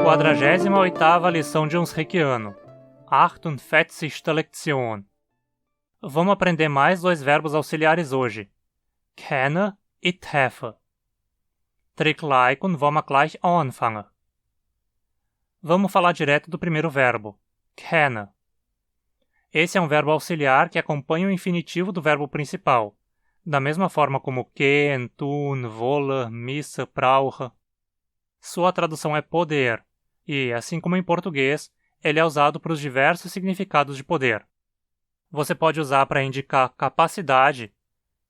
48ª lição de Unsrikiano. 48. Lektion. Vamos aprender mais dois verbos auxiliares hoje. Kennen e treffen. Trek gleich und vamos gleich anfangen. Vamos falar direto do primeiro verbo, kennen. Esse é um verbo auxiliar que acompanha o infinitivo do verbo principal, da mesma forma como gehen, tun, wollen, müssen, brauchen. Sua tradução é poder, e, assim como em português, ele é usado para os diversos significados de poder. Você pode usar para indicar capacidade,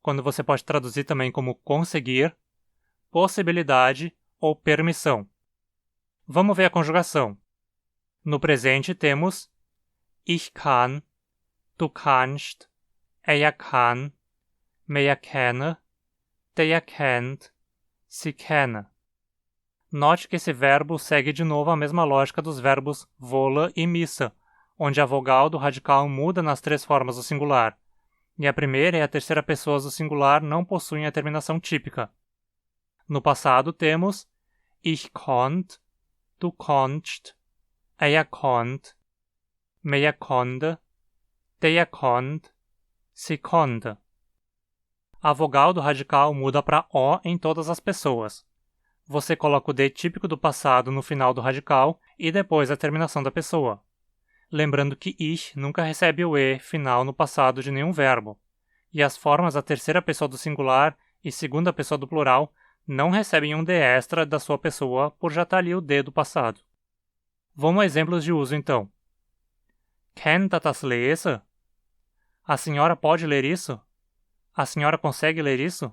quando você pode traduzir também como conseguir, possibilidade ou permissão. Vamos ver a conjugação. No presente temos ich kann, du kannst, er kann, wir kennen, der kennt, sie kennen. Note que esse verbo segue de novo a mesma lógica dos verbos wollen e müssen, onde a vogal do radical muda nas três formas do singular, e a primeira e a terceira pessoas do singular não possuem a terminação típica. No passado temos ich konnt, du konntest, er konnt, wir konnte, der konnt, sie konnte. A vogal do radical muda para O em todas as pessoas. Você coloca o D típico do passado no final do radical e depois a terminação da pessoa. Lembrando que ich nunca recebe o E final no passado de nenhum verbo, e as formas da terceira pessoa do singular e segunda pessoa do plural não recebem um D extra da sua pessoa por já estar ali o D do passado. Vamos a exemplos de uso então. Kann das lesen? A senhora pode ler isso? A senhora consegue ler isso?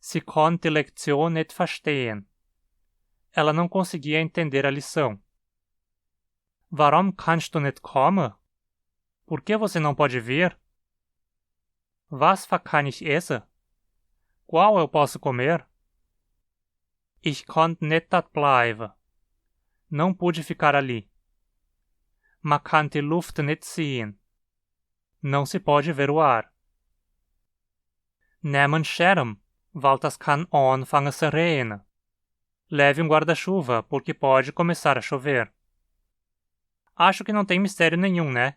Sie konnte die Lektion nicht verstehen. Ela não conseguia entender a lição. Warum kannst du nicht kommen? Por que você não pode vir? Was kann ich essen? Qual eu posso comer? Ich konnte nicht dort bleiben. Não pude ficar ali. Man kann die Luft nicht sehen. Não se pode ver o ar. Nehmen Schirm, weil das kann anfangen zu regnen. Leve um guarda-chuva, porque pode começar a chover. Acho que não tem mistério nenhum, né?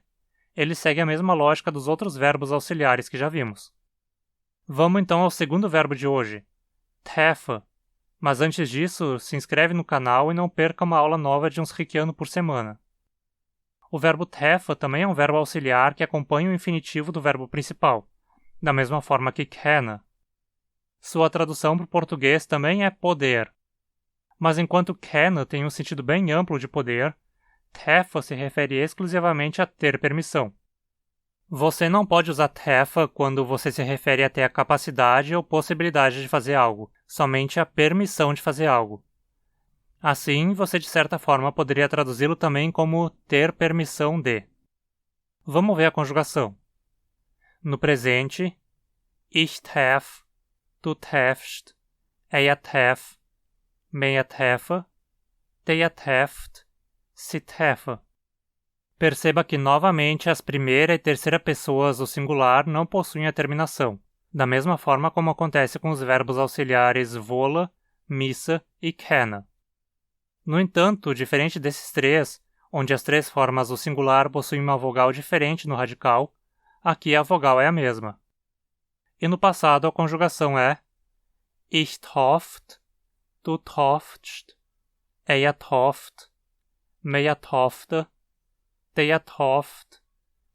Ele segue a mesma lógica dos outros verbos auxiliares que já vimos. Vamos então ao segundo verbo de hoje, treffen. Mas antes disso, se inscreve no canal e não perca uma aula nova de Unsrikiano por semana. O verbo treffen também é um verbo auxiliar que acompanha o infinitivo do verbo principal, da mesma forma que kennen. Sua tradução para o português também é poder. Mas enquanto kennen tem um sentido bem amplo de poder, treffen se refere exclusivamente a ter permissão. Você não pode usar treffen quando você se refere a ter a capacidade ou possibilidade de fazer algo, somente a permissão de fazer algo. Assim, você de certa forma poderia traduzi-lo também como ter permissão de. Vamos ver a conjugação. No presente, ich treffe, du treffst, er treffe, wir treffen, der trefft, sie treffen. Perceba que novamente as primeira e terceira pessoas do singular não possuem a terminação, da mesma forma como acontece com os verbos auxiliares wollen, müssen e kennen. No entanto, diferente desses três, onde as três formas do singular possuem uma vogal diferente no radical, aqui a vogal é a mesma. E no passado a conjugação é ich trofft, du troffst, er trofft, wir troffte, der trofft,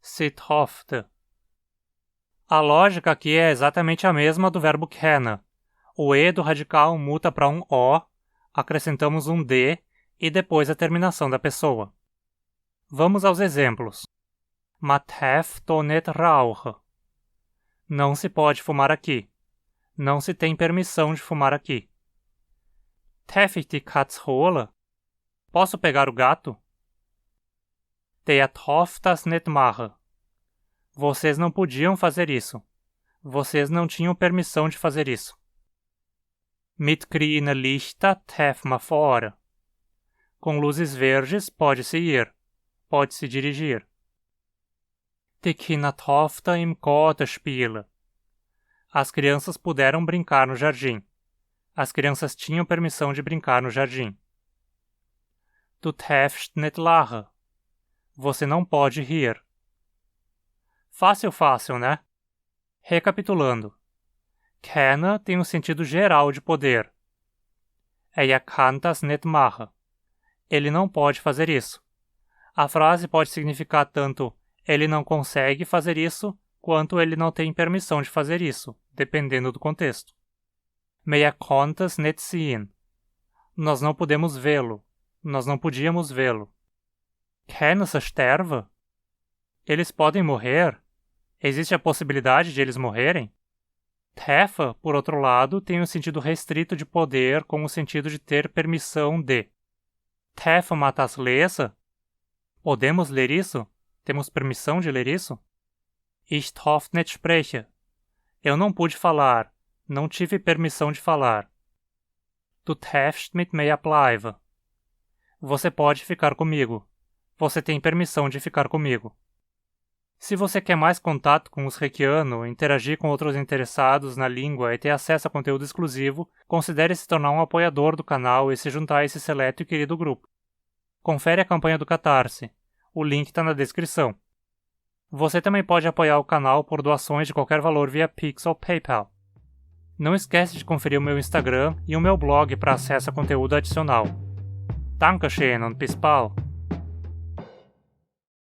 sie troffte. A lógica aqui é exatamente a mesma do verbo kennen. O E do radical muta para um O, acrescentamos um D e depois a terminação da pessoa. Vamos aos exemplos. Man darf da nicht rauchen. Não se pode fumar aqui. Não se tem permissão de fumar aqui. Darf ich die Katze holen? Posso pegar o gato? Der darf das nicht machen. Vocês não podiam fazer isso. Vocês não tinham permissão de fazer isso. Mit grünen Lichter darf man fahren. Com luzes verdes pode-se ir. Pode-se dirigir. Die Kinder durften im Garten spielen. As crianças puderam brincar no jardim. As crianças tinham permissão de brincar no jardim. Du darfst nicht lachen. Você não pode rir. Fácil, fácil, né? Recapitulando. Können tem um sentido geral de poder. Er kann das nicht machen. Ele não pode fazer isso. A frase pode significar tanto ele não consegue fazer isso, quanto ele não tem permissão de fazer isso, dependendo do contexto. Wir konnten es nicht sehen. Nós não podemos vê-lo. Nós não podíamos vê-lo. Können sie sterben? Eles podem morrer? Existe a possibilidade de eles morrerem? Tefa, por outro lado, tem um sentido restrito de poder com o sentido de ter permissão de. Tefa matas lesa? Podemos ler isso? Temos permissão de ler isso? Ich darf nicht sprechen. Eu não pude falar. Não tive permissão de falar. Du darfst mit mir bleiben. Você pode ficar comigo. Você tem permissão de ficar comigo. Se você quer mais contato com os Reikiano, interagir com outros interessados na língua e ter acesso a conteúdo exclusivo, considere se tornar um apoiador do canal e se juntar a esse seleto e querido grupo. Confere a campanha do Catarse. O link está na descrição. Você também pode apoiar o canal por doações de qualquer valor via Pix ou PayPal. Não esquece de conferir o meu Instagram e o meu blog para acesso a conteúdo adicional. Dankeschön und bis bald!